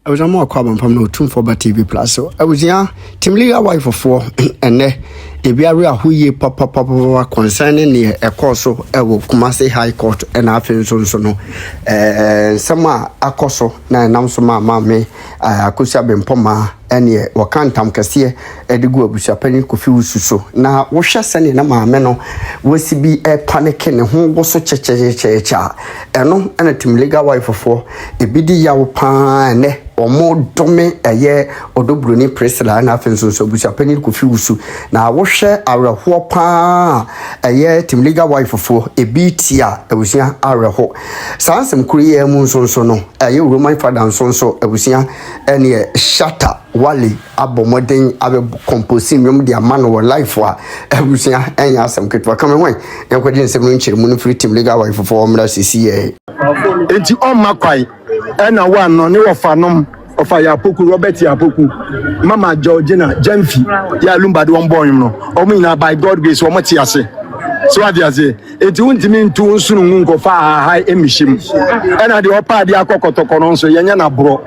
I was a more common from no tune for TV Plus. So I was young, Timley, a wife of 4, and a area who ye papa concerning the Akosua, Kumasi High Court, and I feel so no. Sama Akosua, na some mammy, Akosua ben Poma, and ye, Wakantam Cassia, Edigo Abusua Panyin Kofi so. Now, what shall send in a mamma was be a panicking and who was such a cha, and no, and a Timliga wife of 4, a biddy yaw pan. Or more dome a year or do Broni Presla and Afenso so which are penny Kofi now wash share our whopa a year Timliga wife for a beat ya a was ya our ho some Korea moon so no a you Roman father and so a was ya any shatter Wally abomoding abe composing room their man or life for a was ya and ya some kid for coming away and quite in 7 inch moon free Timliga wife for 4 CCA. It's on my quite. And a one no new fanum of Ayapoku, Robert Yapoku, Mama Georgina, Jenfi, Yalumba, one boy, no, Omina by God grace, or Matiase. So I say, it won't mean too soon go far high emission. And I do a party a cocotoconon, so Yana bro.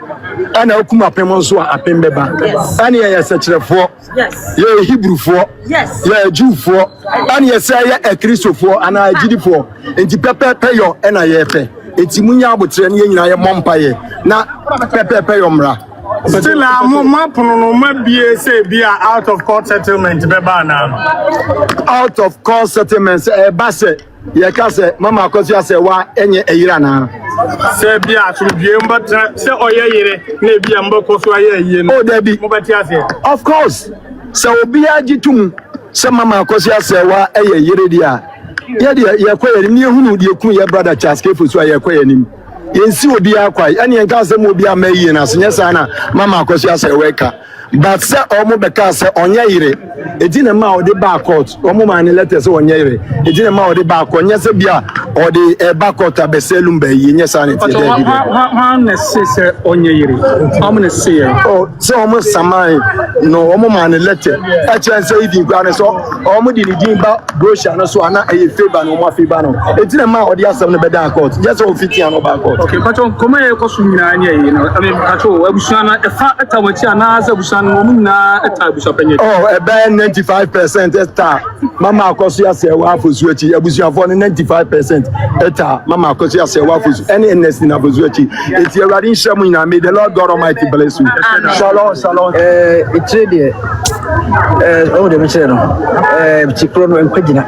And I come up Pemonsua, a Pembeba. And here is such a 4. Yes. You're a Hebrew 4. Yes. You're a Jew 4. And you say a Christo 4, and I did 4. And the pepper pay your and I pay. It's munya butreni nyina ye mompaye na pepepe yomra still mo pono ma bie say bia out of court settlement beba na out of court settlements base ye ka say mama Akosua say wa enye eyira na say bia so bie mbatra say oye yire na bia mbako so aye yie no oh debi mo beti ase of course say obi agitum say mama Akosua say wa eye yire dia ye kwere ni ehunu de ku ye brother Charles Kefo so ye kwere nim yensi obi akwai ane en ka se mo obi amayi na so nyesa na mama Akosua say weka but say omo beka say onye yire edina ma odi ba court omo ma ne letter say onye yire edina ma odi ba court nyesa bia odi ba court abeselum ba yi nyesa ne tie dey ha na say onye yire omo na say oh say omo samai no omo ma ne letter a chance say di gba ne so omo di ni din ba brochure no so ana e favor no mo favor no edina ma odi asem no be da court just o fiti an ba court okay but on come e ko su nyina anya yi no I mean kacho Abusua na e fa etawachi ana za Abusua no mo na eta Abusua penye oh e be 95% eta mama Akosua say wa fosuachi Abusua for 95% eta mama Akosua say wa fosu any ns na fosuachi eti awade nhyamu na may the Lord God Almighty bless you shalom shalom it's there oh the message no chikro no enkwagina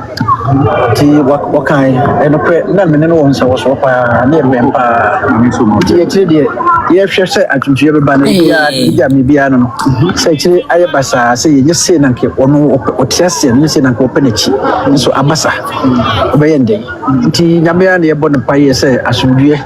ti wakai eno pre na me no won so pa na empa ti it's there ye hwe se atwuye beba na bia me bia no se kire aye basa se ye se na nke ono otiase ne se na nke openachi so abasa obeyende nti nyame na ye bo ne paye se asudue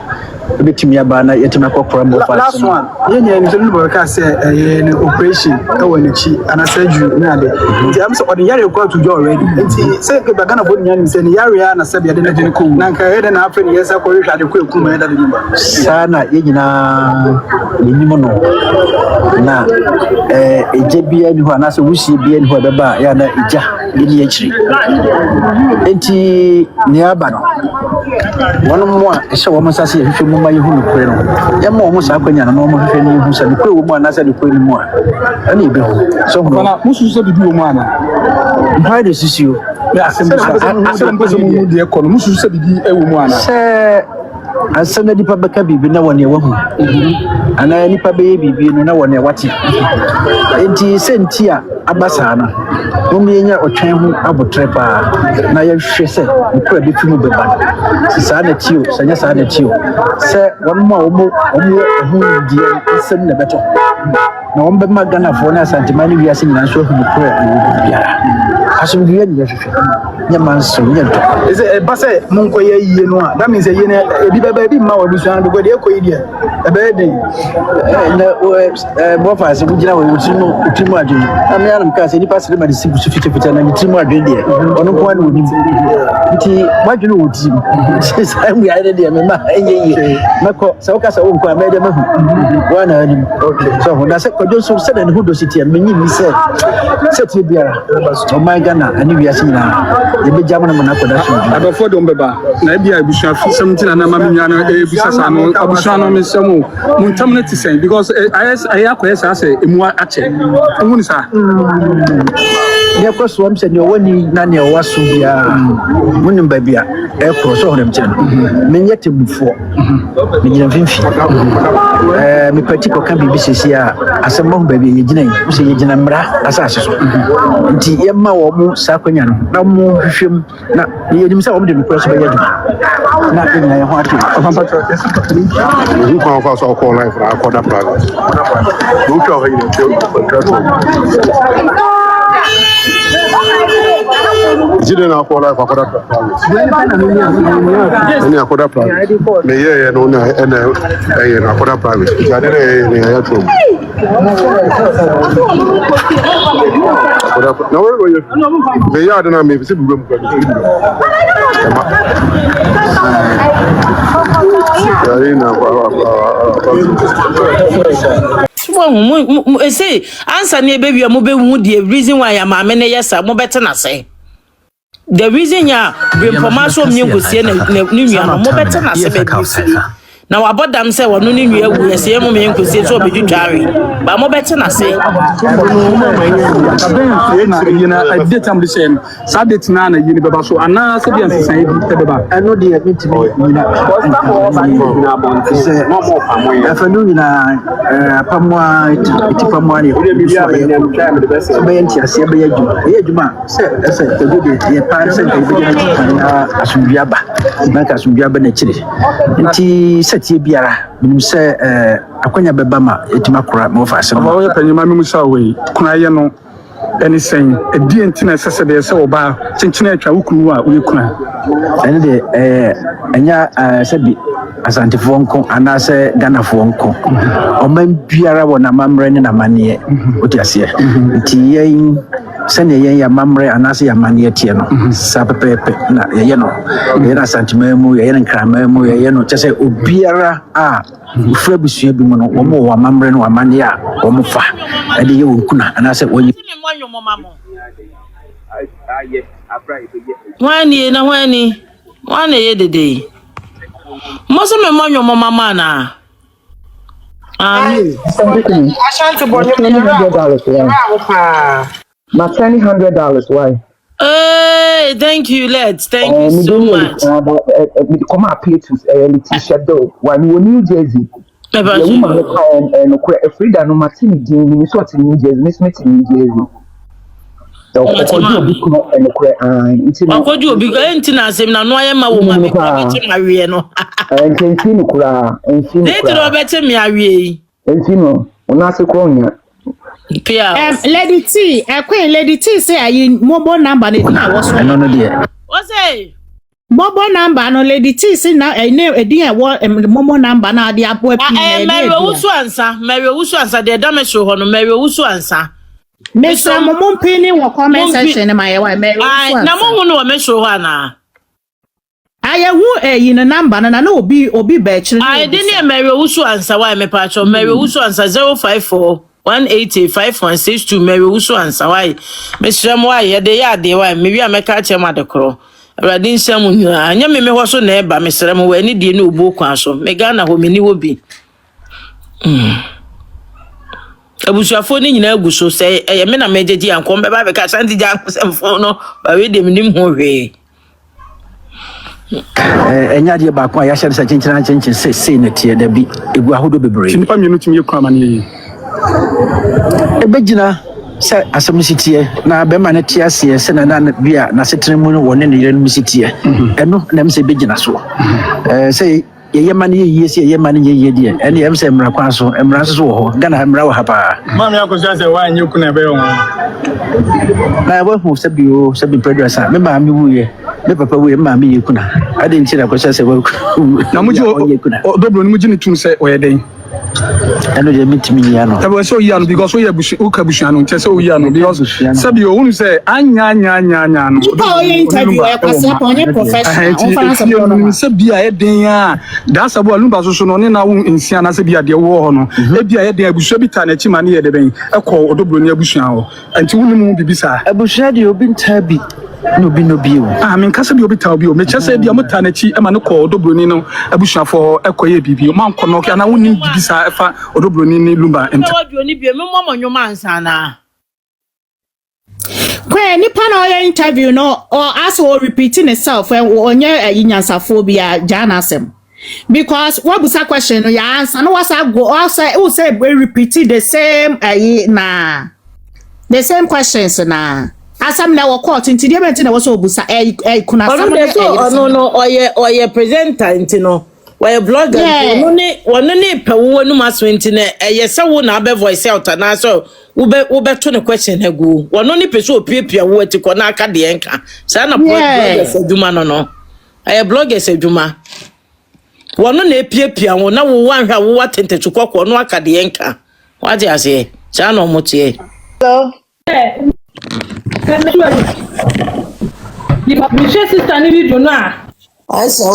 betimi abana yetima kokora mo fa last one yenye ni zelu ka say ni operation e woni chi ana surgery na de nti am so odi yare ko to do already nti say ke bagana bo nyani say ni yare ya na sabia de na de ko na nka yede na afre ni yesa ko hwa de ko eku ma da de nyumba sana yenyina yenimo no na eje bia ni ho ana so wusi bia ni ho beba ya na eja ni yechiri nti ni aba no wono mo a ehye wo masase ehwe mo ma yehu no kure no ya mo mo sa kwanya na mo hwe ni yehu sa ni kure wo mo ana sa ni kure ni mo a ani ebe ho so ho na musu so bibi wo mo ana mpa de sisio ya asembo mu de ko no musu so bibi e wo mo ana se asana dipa beka bibi na wone wahu ana nipa be bibi no na wone wati enti senti a abasa na mo mienya otwen ho abotrepa na ye hwe se nkura bi tumu beba sa na tio sanya sa na tio se won mo omo ho die asem na beto na won be magana fo na santimani wi asin na so hu nkura biara asum die ni ye hwe nyama so nyento is e basa monko ye yie no a that means ye na ebi baba ebi ma Abusua do go de ko yie e be de na bo fa se bugina we utimu adwene ame anam ka se ni pasere ma de sibu su fiti na utimu adwene de ono ko anu ni nti wadwene utimu sai mu ya de me ma enye mako se o ka se o nko ame de mahu wana ani okay so na se ko jo so se de hu do siti amenyi ni se ti biara oh my God Ghana and we are seeing the big German production. I don't for them, Baba. Maybe I wish I feel something and I'm a Abusua, Miss Samu, Muntamnet to say because I say, Mua Ache, Munsa. There was one said your one Nanya was Subia, Munum Baby, aircross on them. Many before. Me particular can be busy here as a mom baby, you say Jinamra, assassin. The Yama or Mu Sakonyan, no more film, not himself didn't cross by you. Not in my heart. You can't pass our call life for our quarter private. Don't tell didn't have call life for quarter private. Only a quarter private. May year and a quarter private. I didn't hear from. Now, where were you? May you don't have me. Say, answer me, baby, I'm moving the reason why I'm a man. Yes, I'm better than say. The reason ya bring information new go see na new mo better na say baby. Now about them say wonu ni nua wu say mo me nko see so obedu tware. Ba mo better na say. I did some the same. Sadet na na yini baba so ana say dem say bi baba. I know the meeting afternoon na pamwa itipamwa ni so be ntia se be adwuma se tegudi ye pa se be na asumbiaba na ka asumbiaba na chire nti setie biara nim se akonya beba ma etima kora mo fa se no ye panyima mi musa we kuna ye no anything a dnt na sese de se oba chinchina atwa wukunu a we kuna ene de enya sebi asantefo nko anase Ghana fo nko oman biara wona mamre ne na mane otiase nti yen sene yen ya mamre anase ya mane tie no sa pepepe na ye no ye na santimamu ye na nkramamu ye no chese obiara a ufra busua bi mu no wo mo wa mamre no wa mane a wo mo fa ade ye wonkuna anase wonyi Wani ye dede. Most of my money your mama na. Ashanti Broni $100. Why? Hey, thank you, Let's. Thank you so much. Come on, pay to t-shirt though. When you New Jersey, the woman and Frida no Martini Jimmy sort in New Jersey, Miss Smith in New Jersey. What you be going to na same na no I ma woman be marry no. And can see no kura, and see they do better me awie. And see no, una se kronya. Lady T, Queen Lady T say I mobile number na was I don't know there. What say? Mobile number no Lady T say now I know a dear what mobile number na the boy. Mary Usu answer the damage show no Mary Usu answer. Mr. Momon Penny will comment section in my way. I no no me show na. I won't in a number and I know be bachelor. I didn't Mary Usu answer why me patch on Mary Usu answer 054 180 5162 Mary Usu answer why Mr. Why ya de ya de why maybe I make catch him at the crow. Radin Samu anya me was so neighbor Mr. Mo any de no book so me Ghana ho me ni wo bi. Abusua fo ni nyina gu so say me na mejeji ankom be ba be ka santi ja ankom fo no ba we de minim ho hwe enya de ba kwa ya hye se chinchina chinchin se na tie da bi egu ahodo bebre nipa mienu tumi ekwa mane yi ebegina se asemsitie na be ma ne tie ase se na bia na setremu no wone ne yere no sitie eno na me se begina so say ye man ye see ye man ye die and ye say mra kwa so mra so ho Ghana mra wa hapa mama Akosua say wa anyi kuna be ho na wa hu sabi producer me ma mi wuye me papa wuye ma mi yekuna ade nti na Akosua say wa na muji o dobro ni muji ni tum say o ye den ɛno deɛ metumi yia no ɛbɛ sɛ oyia no because oyɛ busua no nkyɛ sɛ oyia no because sɛbi o hunu sɛ anya no nipa oyɛ interview ɛkwasɛ pa ɔnyɛ professional ɔmfa asɛm no ma sɛ bia ɛden a daasa bo alumba so no ne na wo nsia na sɛ bia deɛ wo hɔ no e bia ɛden abusua bi ta na chi ma ne yɛ de bɛn ɛkɔ odobroni abusua hɔ anti wo mu bibi saa abusua deɛ obi ntaa bi no bi o men kasa bi obi ta obi o me kyɛ sɛ bia mo ta na chi e ma ne kɔ odobroni no abusua fo ɛkɔyɛ bibi o man kɔ no ka na wo ni bibi saa ɛfa odobroni ni lumba enta odobroni bi me mo nyoma ansa na kwe nipa na oya interview no or as or repeating itself when onye yinyansafobia janasem because what was that question ya answer no was go also who say repeating the same the same questions na asam na wo court nti dey bent na wo so obusa kuna asam no oye presenter nti no why blogger one ne pewo no maso nti na yesa wo na be voice out na so wo be to ne question agu one ne peso opiepia wo atiko na aka de enka sa na bloggers aduma no bloggers aduma one na epiepia wo na wo wanhwa wo atentetu kokko no aka de enka waje ase sa na omotie hello the sister ni video na I saw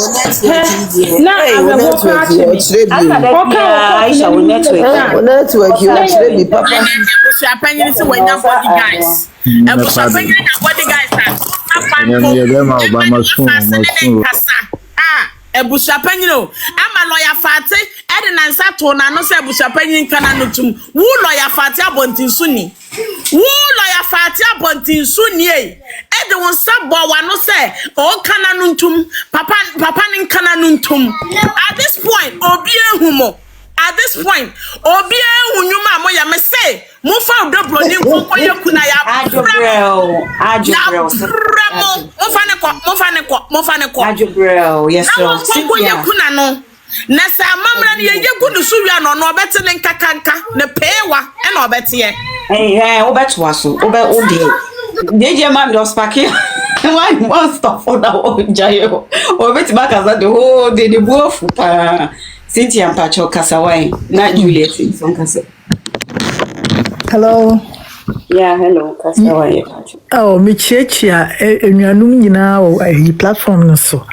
network. Network. You actually be papa. Panyin say when na body guys. Panyin na body guys Abusua panyin o ama lawyer fate e de nansa to na no say abusua panyin kana no tum wo lawyer fate abontin so ni e de won sabo wa no say o kana no tum papa nin kana no tum at this point obi ehumo at this point obi ehunyuma mo ya me say mo fa do Broni nko ye kuna ya ajobrel mo fa ne ko ajobrel yes so ko ye kuna no na sa mamra ne ye gunu suwia no no obete ne nkakanka ne pewa e na obete ye obeto aso deje mam do spaki one stop for that jayo obeti bakaza the whole day the buofu pa Cynthia Mpacho Kasawai na Juliet son kasa. Hello. Yeah, hello Kasawai. Oh, me chechia enuanum nyina o platform no so.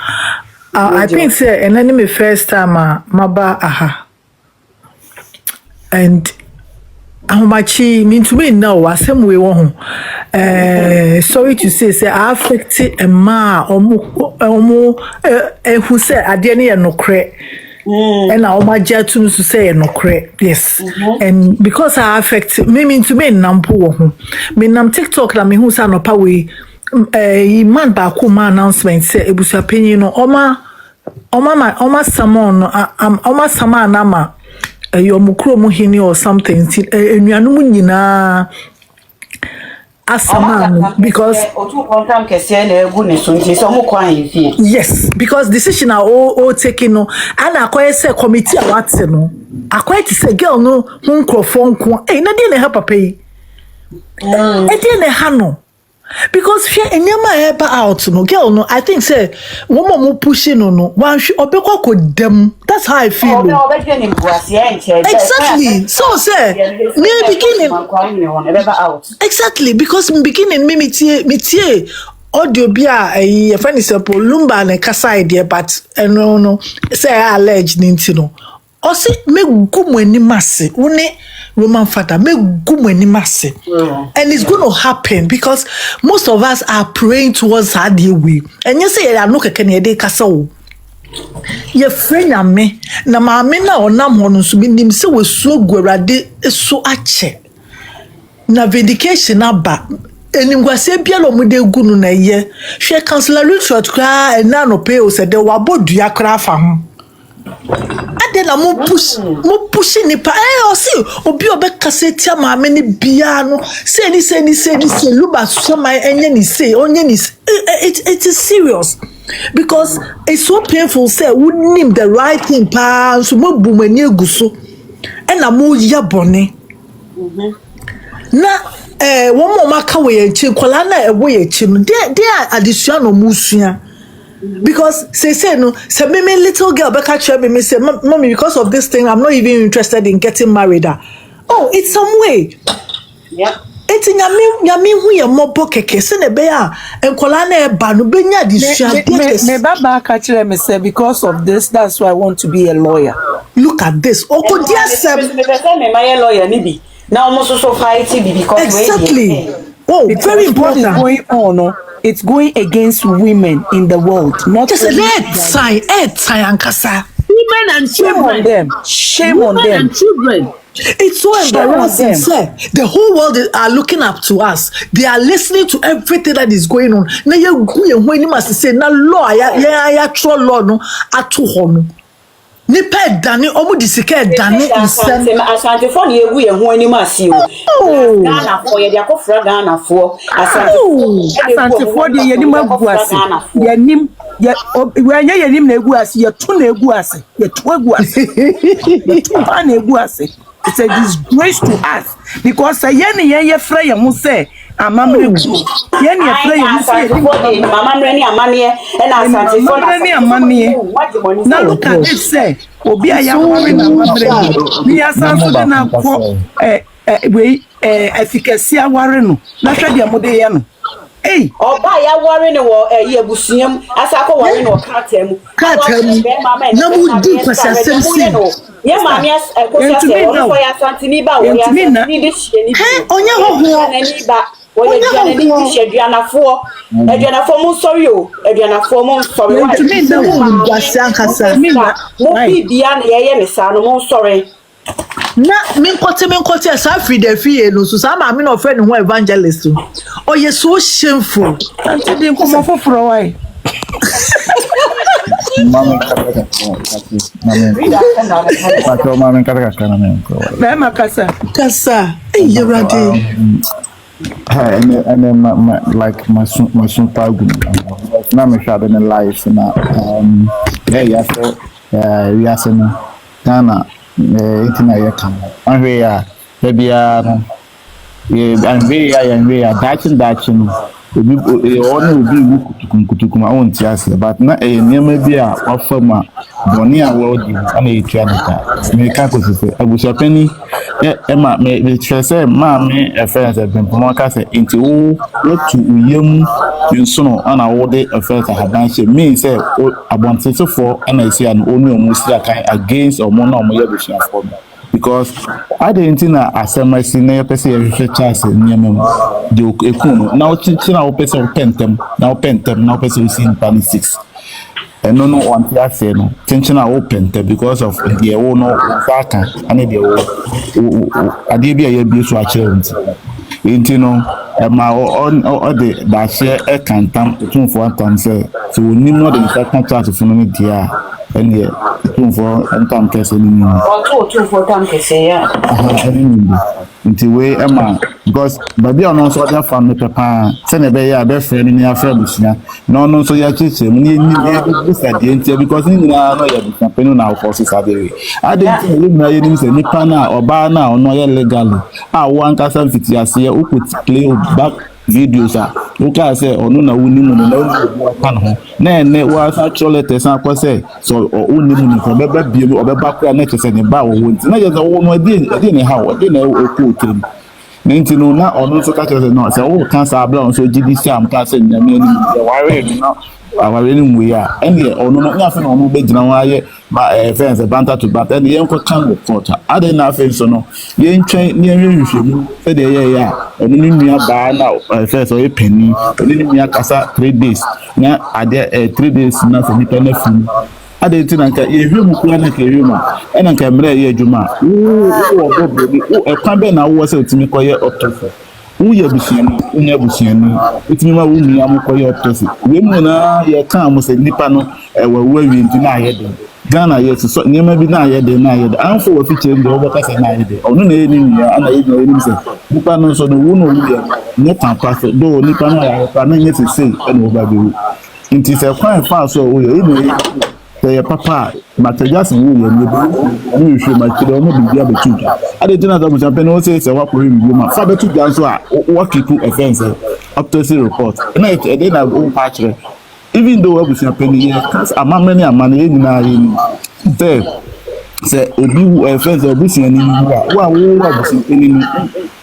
I think say enemy first time maba aha. And ahomachi mean to me now asem we won sorry to say I affect a ma omo who say ade ne ye nokre and I omaja to say nokre yes and because I affect me mean to me nampo ho me nam TikTok la me hu sa no pa we man ba ko ma announcement say Abusua Panyin no oma samon oma sama na ma yomukro mu hini or something enuanum nyina asama because yes because decision are all taken no and akoye say committee awate no akoye ti say girl no hu nkrofo nko na dey na help papa yi e dey na ha no because fear enyama eba out no girl no I think say woman mu pushing no one obekwa ko dem that's how I feel exactly so say me beginning exactly because me beginning me tie audio bia e friend is lumba na kasa idea but no say I allege ninti no o say me gumu ani masse woni Roman father me gumu ani masse and it's going to happen because most of us are praying towards that day we and you say ya no keke na dey kasa o ye friend ame na ma me na onam ho no so bi nim se we so guarade so ache na vindication aba eningwase bia lo mu de gu no na ye hwe counselor Richard kra e na no pay o se de wabodua kra fa ho ade na mo push ni pa o si obi obekaseti ama me ni bia no say ni luba so my enye ni say onye ni it is serious because it's so painful say we name the right thing pa so mo bu mani eguso e na mo ya bone na wo mo maka we ye chi kola na e wo ye chi no de addition no musua Because say no, say me little girl back at me say, mommy, because of this thing, I'm not even interested in getting married. Oh, it's some way. Yeah. It's nyame hu ye mobo keke se ne be a enkola na e ba no benya disua me baba ka kire me say because of this that's why I want to be a lawyer. Look at this. Oko dia sem Me my lawyer ni bi. Now almost so fighting because exactly. Oh, because very important. What is going on? No? It's going against women in the world. Not just red sign ankasa. Women and children. Shame on them. And children. It's so embarrassing, sir. The whole world are looking up to us. They are listening to everything that is going on. Now you when you must say na law ya troll law no atu ho no. Nipa dane omo disika dane nsem asante fo na egu ye ho anim ase o. Ghana fo ye dia kofra Ghana fo asante fo de ye nim agu ase. Ye nim ye wanya ye nim na egu ase ye to na egu ase. Ye to egu ase. Ye to na egu ase. It's a disgrace to us because ye frɛ ye mo say amamre ku ye ne frɛ ye mo say amamre ni amane e na asante fo ni amane na look at this say obi aya worry na amamre ni asanso de na ko we efficacy aware no na hwɛ de mo de ye no hey oba ya worry ne wo ye abusuam asa ko worry no katem na mu di kwasasem si ye mamias Akosua se o for ya santini ba o ya santini de hye ni onya ho ni ba o ye diane ni hye aduanafo mo sorry o aduanafo mo sorry wa to me na wo gwase ankasa mo bibia na ye me sa no mo sorry na minkote sa free the fee no so sa ma me no friend who evangelist o ye so shameful anti de nkomo foforo why Mama kasa. You ready? And then like my son Pagu. Now me shot in life na yeah we are saying Ghana it's na Ayeka. And we are maybe and we are daching obi ono obi kutukuma won ti ase but na nyema bi a wafama Broni a world ana etua nka me ka ko se Abusua pani ma me trese ma me affairs bempomo ka se nti wo tu uyem nsono ana wo de affairs haban she mean say abontefo ana esi an onu omusira kan against omo na omo yabusua for because I didn't know Asemaba na person every chance nyema de ekunu na ochina wo person pentem na person in panic 6 and no one say no tension open because of the wo no faka and the wo ade bia ya bi so a kire nti no ma o de ba share e kantam tunfo antam say so nim no de second chart for no dia and yeah tunfo antam kese ni o tunfo tam kese ya nti we ema because baby ono so dia fa me papa se na be ya be frɛ ni afra busia no no so ya chiche ni this at the end because ni na no ya busia penu na for so sabe ade ni na ye ni se ni pana oba na ono ya legally wo ankasa fiti ase o put play back videos uka say onu na wunimu na pan ho na wa sa cholete san ko say so unimu ni ko beba bielu obeba kwa na chese ni ba wo nti na je wo no ade ni ha wo de na o ko trim na nti no na onu so ka chese no say wo kan sa abla on so gidi si am ka say nyame ni ware ni no aware ni mu ya ene onu no nya fe na onu be gina wa ye ma fence banter to banter ene yen ko kan go court ade na fe so no yen twen ni enhwehwemu fe de ye ya onu ni nua ba na first o ye pani onu ni nua kasa 3 days na ade 3 days na fe ni pana fu ade ti na nka ye hwemu kura na ka hwemu ena nka mre ye adwuma wo bobo e kwa be na wo se otimi koye optofa uye busiani unya busiani itimi ma wunu am koye optofa we mu na ye kan mo se nipa no wa wi nti na ayede Ghana yes so nyema bi na ayede anfo wo fiche ndo wo kasa na ayede onu na eni ni ana ye no eni se nipa no so no wunu wi ne tan pass do nipa no ya pa na nyese se eno ba bi nti se kwan fa so wo ye ni say papa matajas wo ye ni hwe ma kire omo bi bia betuja ade jina da buja pe no say wa ko review ma fa betuja so a what keep offense up to see report na e dey na go pa kire even though Abusua penny here, cause amamani amani na there. Say obi friends Abusua ni wa Abusua penny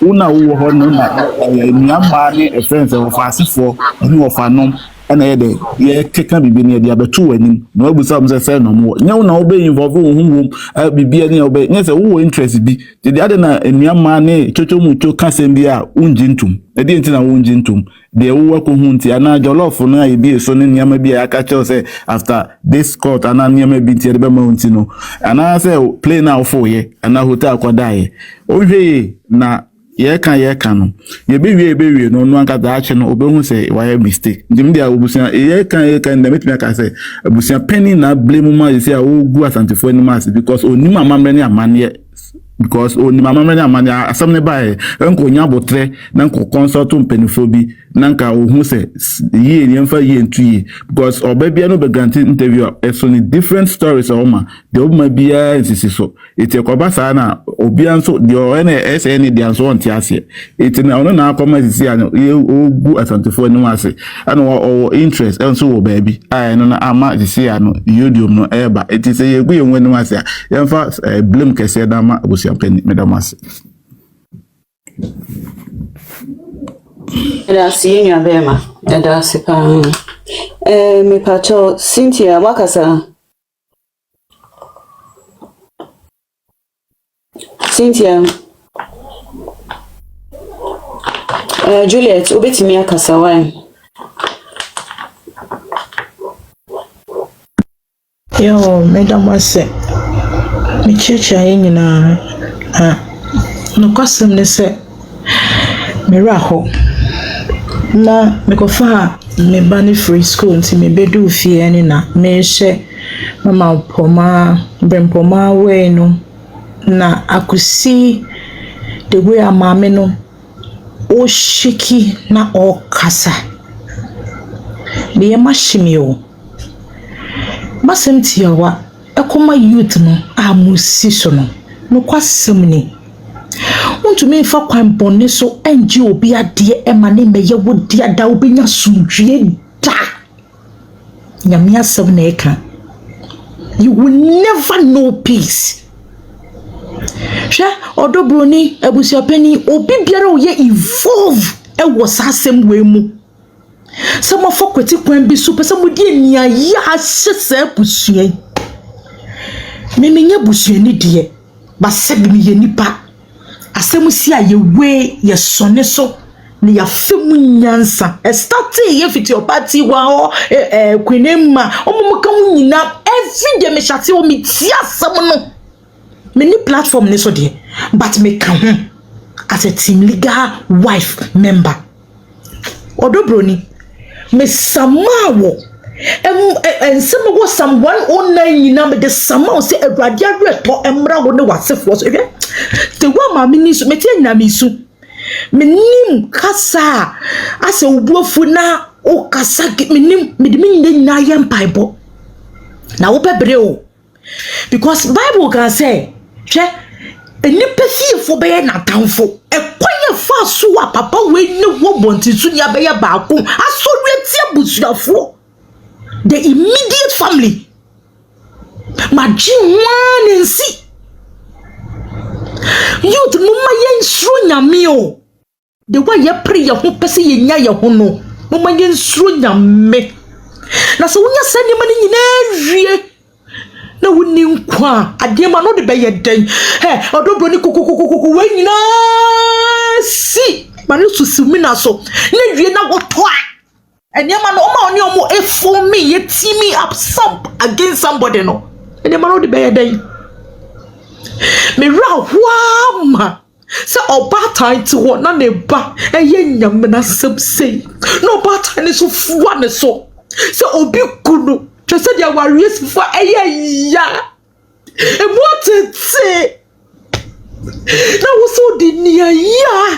una wo ho no na nyama ne friends of asifo ni of anom na ye keka bibi ne dia beto wanim na Abusua say no mo nya una obe involve wo hu bibi ne obe nya say wo interest bi the other na nyama ne chochomucho kasem bi a unjintum e dey ntina wo unjintum de wo ko hu nti ana jollof na e bi so ne nyama bi aka tell say after this court ana nyama bi nti de be ma unti no ana say play now for ye ana hotel kwada ye o hwe na ye kan no ye be wie no no anka da ache no obehu say why mistake ndim dia Abusua ye kan na metimi aka say Abusua penny na blame ma say o gu asantefo ni ma because oni mamamre ni amane because oni mamamre ni amane asam ne bae enko nya botre na enko consult mpenifo bi na nka ohu say ye ni emfa ye ntuye because obabia no be guarantee interview so ni different stories oma de obma bia nsisi so ite koba sa na obia nso de o na SN de anso onti ase ite na ono na akoma sisi ano ye ogu asantefo ni wase ana o interest enso wo baabi ai no na ama sisi ano yodium no eba ite say ye gu ye nwani wase yemfa blame kese da ma Abusua penny medamase. That's Yenya Bema, and that's me pacho Cynthia Wakasa. Cynthia Juliet, ubeti mi akasawai. Yo, madam wase. Me checha yenyi na no kwasem ne se me raho na me kofa me bani free school nti me bedu fie ni na me hye mama poma brempoma we no na akusi the way amame no o shiki na o kasa me mashimi o masem tiawa ekoma youth no amusi so no kwasem ni untumi fa kwan bonne so enji obi ade emane meye wodi ada obi nya sundue da nyamia sab na eka you will never know peace sha odo Broni Abusua penny obi biara oye evolve e wo sasem we mu some for kweti kwan bi so pese mudi enia ya hye Abusua nya Abusua ni de ba sebi mi ye nipa asemu si aye we ye sone so ni ya femu nyansa start ye fiti your party wa kwenemma omumuka nyina every day me shate o mi ti asem no me ni platform ni so de but me kan ho as a team legal wife member odo Broni me samawo some was some 109 nyina me de sama say awrade areto emra wo ne wasefo so the one ma mini so meti nyina me su menim kasa ase obuofu na o kasa menim me de nyina ye mpaibo na wo bebre o because Bible can say hwe enipa fiefo be na tanfo ekwaye fa so wa papa we ne wo bonti su nya be ya baako asoreti Abusuafo the immediate family maji one and see youth mama yen sro nyame o the way ye pray ye ho pese ye nya ye ho no mama yen sro nyame na so wonya sane mani nyina wie na woni nkwa adema no de be ye den odo Broni kokokokoko we nyina si mani susumi na so na wie na wotoa Enyama no oma oni omo for me ye team me up some against somebody no. Enyama no de be dey. Me ra wama. Se oba time to what na ne ba eye nyam na sebsei. No ba time so fuwa ne so. Se obi kunu. Twese dia warriors for eye ya. E what it say. Na wo so di nia ya.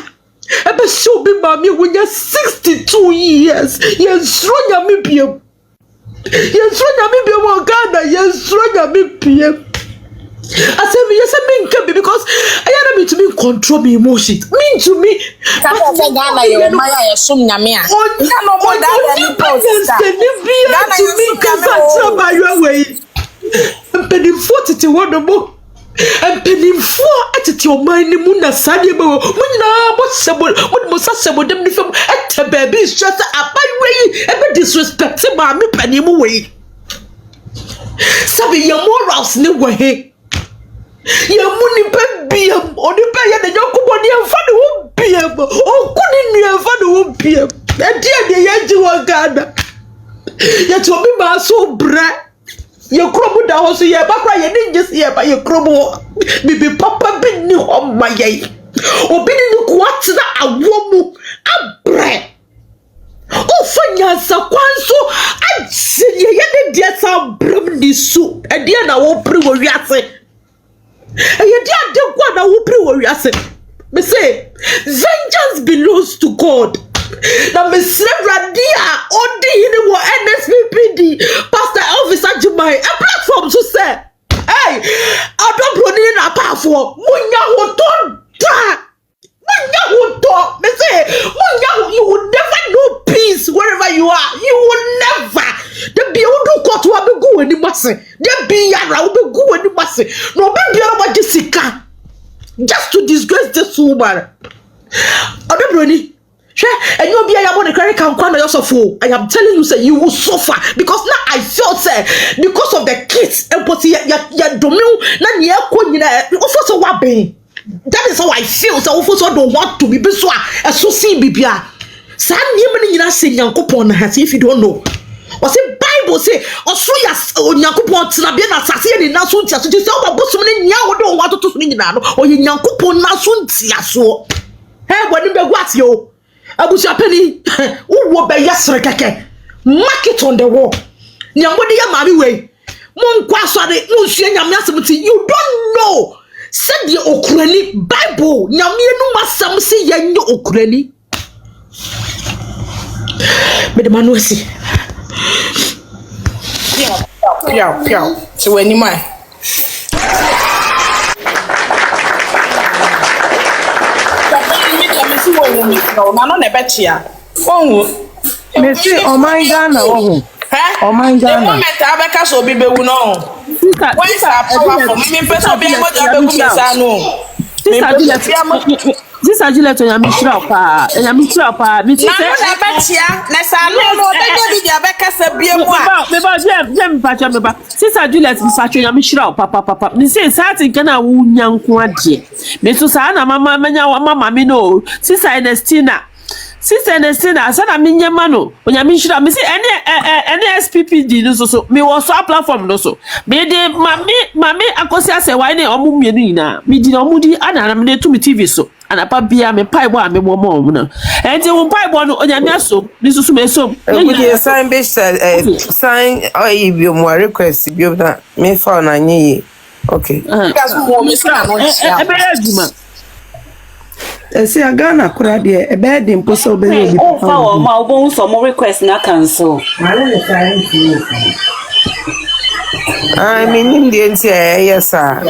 Ebe show be mami when you're 62 years. Yes, run ya me piem. Yes, run ya me piem. Ghana. Yes, run ya me piem. I said, yes, I mean, because I had me to me control my emotions. Mean to me. Ghana, you're my assume Namia. No more than I'm penning 40 to one more. I'm penning 4 at your mind. Muna Sadia, Muna, what's someone, what must I say with them from at a baby? Shut up my way, ever disrespect my penny away. Sabi your morals no way. Ya muni baby or the pay and your company and father won't be able. Oh, couldn't you have father won't be able? And dear, the Yaji were Ghana. Yet to be my so brat. Your crumble down also here, Papa, you didn't just hear by your crumble. Maybe Papa been new on my yay. Or been in the quarter a woman, a brat. Oh, Fanya Sakwanso, I see you, dear, some brimmy soup, and dear, I won't prove what you say. And you did one I will prove what you say. Me say, vengeance belongs to God. Now, Miss Serwaa, Odi, NSPPD, Pastor Elvis Ajimai, a platform to say, hey, I don't Broni in a powerful. Munya who don't die. Munya who don't. Me say, Munya, you will never know peace wherever you are. You will never. The beautiful court will be good in Massey. The Biara will be good in Massey. No, be Biara Jessica. Just to disgrace this woman. Other Broni. And you'll be able to carry yourself. I am telling you, say you will suffer because now I felt say because of the kids and put your domain. That is how I feel. So I don't want to be Abusua and so see Bibia. San Yemeni in a say Yankupon has if you don't know. Was it Bible say Australia Yankupon Nabian assassin in Nasuntia? So you say Abusua Yaw don't want to swing now or Yankupon Nasuntia so. Hey, what do you want you? Abusua penny, who will be yasrekeke? Mark it on the wall. Nyambodi ya mami way. Mon kwasade, mon shenya miasamuti. You don't know. Said the Okureni Bible. Nyamie no masamsi yenyo Okureni. But the manusi. Piao. So when you mind. No, never cheer. Oh, Messi, oh my Ghana, oh my Ghana. The moment Abeka so be no. Where's our powerful? Me person be able to be This is Gillette and Yamishra pa. Yamishra pa. Me say never cheer. Let's no. They be Abeka se be mo. Jem pacha meba. Sister Gillette be pacha Yamishra papa. Me say certain kana wu nyanko ade. Me so sa na mama mama me no. Sister Ernestina, I said I'm in Yamano. When Yamishra, me say any SPPD no so. Me was so platform no so. Me de mami Akosua say why ne omu mienu na. Me di omudi ana me to me TV so. And a papia me pipe one me more no. And you pipe one on your so. This is me so. You sign based sign or you more request you that me phone and ye. Okay. That's what me say. See a Ghana crowd here, a bed in Poso Baby. Oh, for my bones or more requests na cancel. I mean, Indians, yes, sir. I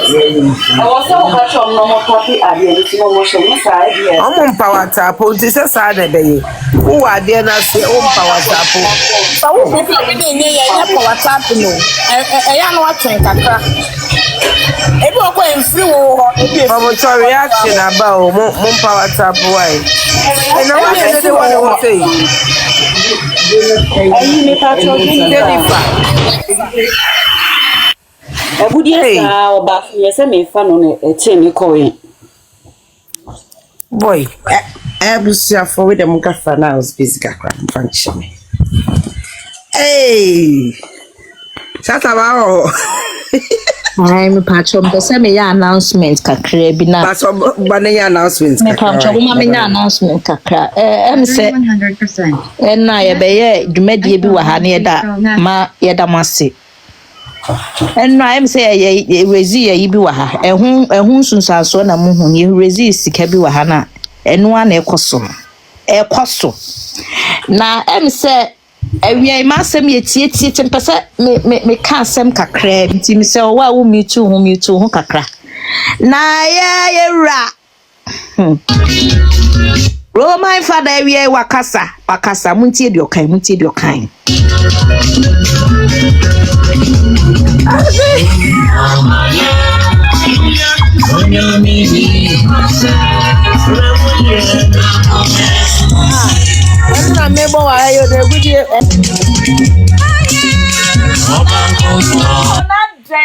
was so much on no more copy at the end of the motion. I'm on power tap. This is sad, baby. Who are there not say own power tap? So, we didn't hear power tap. No, I am not saying that. If you're going through, I'm sorry, reaction about moon power tap. Why? I know what I want to say. Boy, Abusua for with them gafa na was physical crime function. Hey, shut up. I'm patching the announcement kakra bi na. That's banana announcement. Me patching woman announcement kakra. Say 100%. Na ye be ye dwumadie bi wa ha na ye da ma ye da mase. No I'm say ye rezi ye bi wa ha. Ehun sunsanso na mu hu ye rezi sika bi wa ha na eno ana ekoso. Na say Ewie ma asem ye tie tempese me ka asem kakra nti me se wa wo me tu ho kakra na ye ra my father ewie wakasa muntie de okan na mebo wa yo de gudi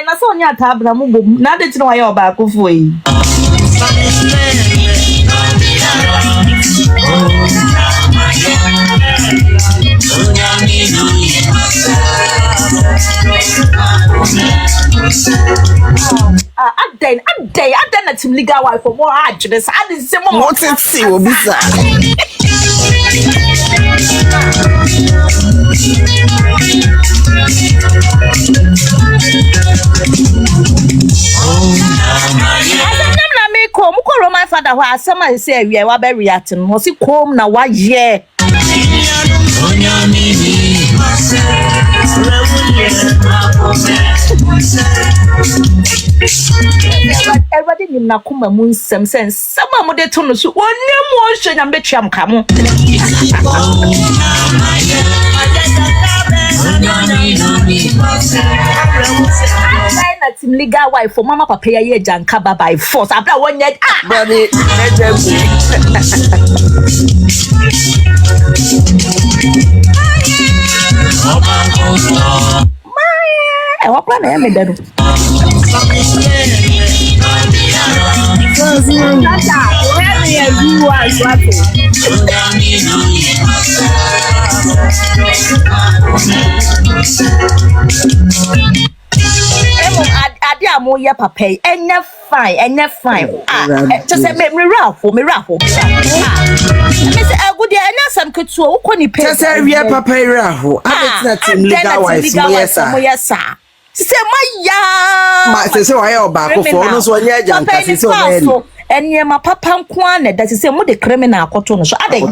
na so nya tabra mu bom na de tino wa yo ba akofo yi Aden na tim legal wife for more adwene I didn't say more Moteti obisa. Mukoro my father who asema say we wa be react no si kom na wa ye everybody nim na kuma mu nsem sense sama mo de to no so onem wo hwe nyam de twam ka mo na team legal wife for mama papa ye janka by force abla won ye Broni what plan na me dadu ade amo ye papa enye fine just say me rafo me say agudi enya sam ketu o koni pe just say we papa rafo abetina team legal wife mo yesa say my say why oba akofo no so onye ajanka say so na enye ma papa nko an that say mo de criminal akoto no so ade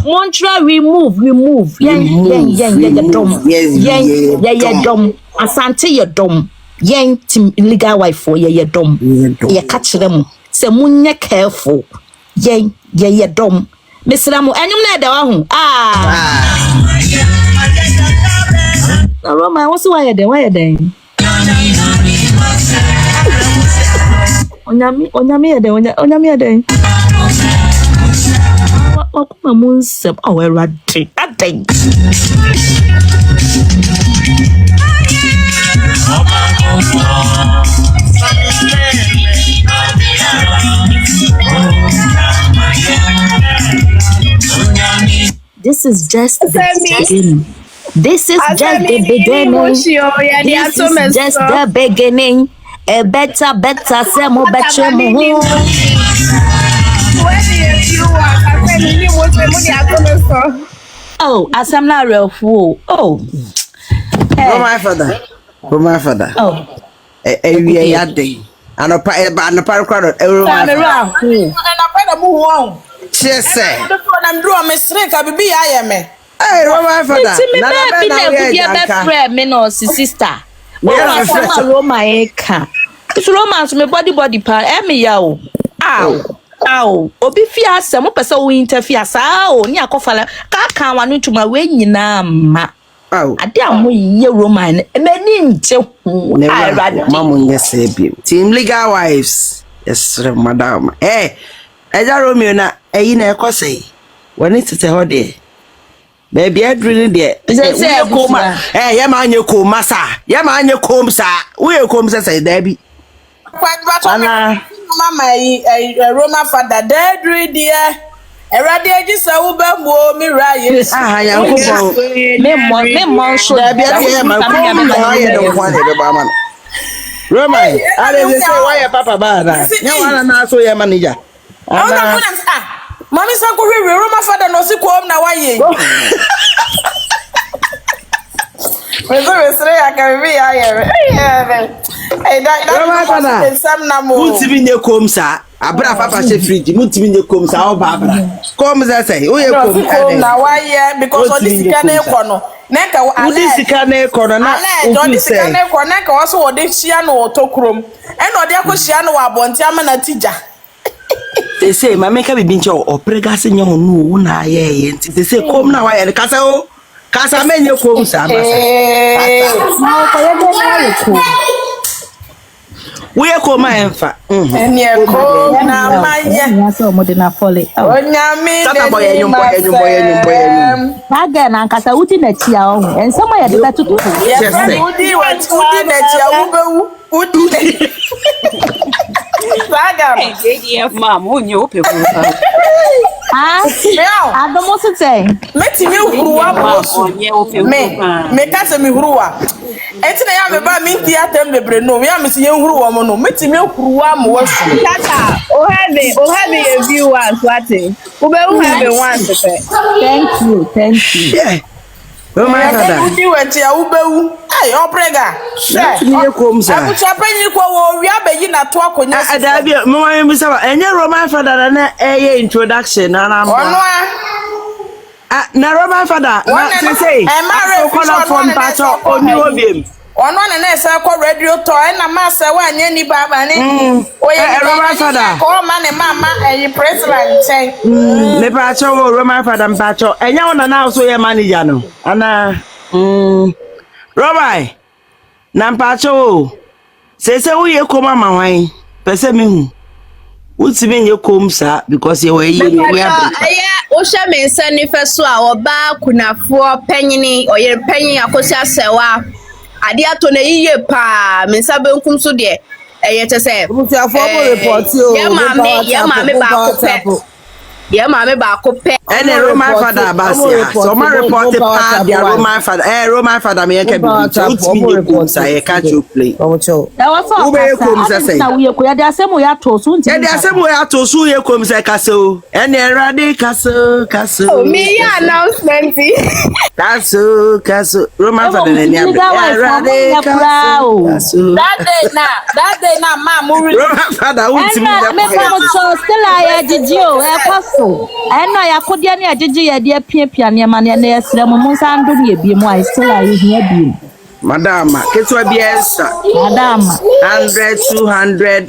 Montreal remove yeah dom asante ye dom yen tim legal wife for ye dom ye catch them say munye careful yen ye dom mesra mo enyum na da wa hu na Roma what's why you den onyami ye den wakuma munsem awerade aden This is just the beginning. This is just the beginning. A better say mo better mo. Oh, Asemna refu. Oh. My father. Oh. We are day. And a crowd everyone. Yes, sir. I'm drawing my strength. I be I am. Hey, my father. Me sister. Roma Ayeka. It's romance me body part. Emi yawo. Ow. Obi fiasa mo pese wo interfere sa o ni akofala ka kan wanu tuma we nyina ma. Ade amoye Roman mani nche hu. Mama nyese bi. Team legal wives. Yes, madam. Eja Romeo na eyi na ekosei. Wani tete ho de. Baby adwene de. Say koma. Ye ma anye koma sa. Ye ma anye kom sa. We kom sa say da bi. Ana mama Roma father dead there. Erade aji sa wo ba mo mi raye. Yanko me mo so da bi e ma kom na ye do kwan e ba man. Roma, I dey say why your papa ba na. Nya wana na so ye manager. Mami sa ko hwe Roma father no si kom na waye. Mesre ya ka bi ya ye. Eh that Roma father. Sam na mo. Mutimi nye kom sa. Abra papa che fridge. Mutimi nye kom sa o ba abra. Kom za say. O ye kom na waye because all this can e kono. Neka udi sika na ekono na ofu se sika na ekono neka wo so wo de hia no otokrom e no de akohia no wabonti ama na tija they say mama ka bibi nche oprega se nye honu wo na ye they say kom na wa ye kasa o kasa menye kom sa ba na ko ye de na ko we ko ma enfa eni ko na maye ya so mo de na fole onyame tata boye nyumbo aga na nkasa uti na tia o ensema ya de betutu udi na tia ubewu udi saga ADF mam onye opeku adomo sute metimi huruwa bosu me kase mi huruwa enti na ya me ba mi theater bebre no ya me se huruwa mo no metimi huruwa mo wasu tata o have a viewers wate ube o have one thank you yeah o my father udi wati a ubewu ai oprega ni kom sa abucha panyin ko wo wi abeyi na to akonya ada bi mo wan mi sa enye Roman father na eye introduction na na ono na Roman father na say so call from pato oni obiem ono na ese ko radio to na ma se wa anya ni baba ni oye Roman father ko ma ne mama president chen me pato Roman father pato enye ona na so ye manager no ana Robai na pato se wo ye koma ma hwan pese me hu utimi nye kom sa because ye we o hwe me nsa ni feso a oba kunafo panyini oye panyin Akosua Serwaa ade ato na yiye pa me nsa benkum so de eye tese butuafo mo report o ya mame ba ko pe ene Roman father basia so ma report pa dia Roman father Roman father me ke bi utimi nye kom sa ye catch you play ube kom sa say na we ko ya de asemu ya to so nti ya de asemu ya to so ye kom sa kaso ene rade kaso me announcement kaso Roman father ne ya rade kaso that day na ma mu Roman father utimi me ko so still ya jijio e kwaso eno ya kodia ne agege ya de piapia ne ma ne yesre mo nsa ndo ne bie mu ai still ayi hia bie madama ketwa biesa madama 100 200